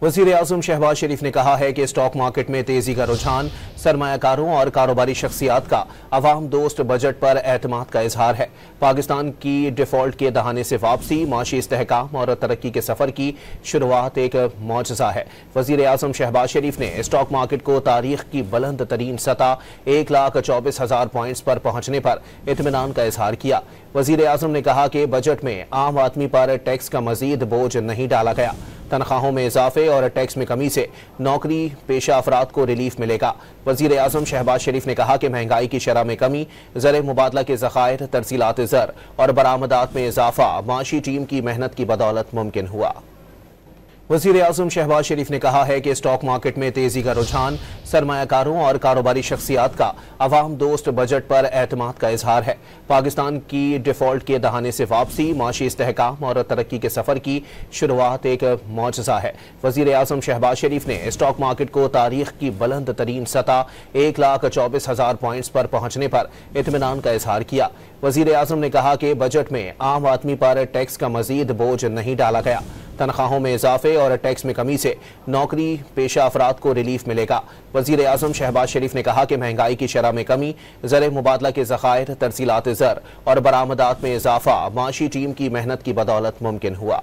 वज़ीर आज़म शहबाज शरीफ ने कहा है कि स्टॉक मार्केट में तेजी का रुझान सरमायाकारों और कारोबारी शख्सियात का अवाम दोस्त बजट पर एतमाद का इजहार है। पाकिस्तान की डिफॉल्ट के दहाने से वापसी, माशी इस्तेहकाम और तरक्की के सफर की शुरुआत एक मौजज़ा है। वज़ीर आज़म शहबाज शरीफ ने स्टॉक मार्केट को तारीख की बुलंद तरीन सतह 1,24,000 पॉइंट्स पर पहुंचने पर इत्मीनान का इजहार किया। वज़ीर आज़म ने कहा कि बजट में आम आदमी पर टैक्स का मजीद बोझ नहीं डाला गया। तनख्वाहों में इजाफे और टैक्स में कमी से नौकरी पेशा अफराद को रिलीफ मिलेगा। वज़ीर आज़म शहबाज शरीफ ने कहा कि महंगाई की शरह में कमी, ज़र मुबादला के ज़खायर, तरसीलात ज़र और बरामदात में इजाफा माशी टीम की मेहनत की बदौलत मुमकिन हुआ। वज़ीर आज़म शहबाज शरीफ ने कहा है कि स्टॉक मार्केट में तेजी का रुझान सरमायाकारों और कारोबारी शख्सियात का अवाम दोस्त बजट पर एतमाद का इजहार है। पाकिस्तान की डिफॉल्ट के दहाने से वापसी, माशी इस्तेहकाम और तरक्की के सफर की शुरुआत एक मौजज़ा है। वज़ीर आज़म शहबाज शरीफ ने स्टॉक मार्केट को तारीख की बुलंद तरीन सतह 1,24,000 पॉइंट्स पर पहुंचने पर इत्मीनान का इजहार किया। वज़ीर आज़म ने कहा कि बजट में आम आदमी पर टैक्स का मजीद बोझ नहीं डाला गया। तनख्वाहों में इजाफे और टैक्स में कमी से नौकरी पेशा अफराद को रिलीफ मिलेगा। वज़ीर आज़म शहबाज शरीफ ने कहा कि महंगाई की शरह में कमी, ज़र मुबादला के ज़खायर, तरसीलात ज़र और बरामदात में इजाफा माशी टीम की मेहनत की बदौलत मुमकिन हुआ।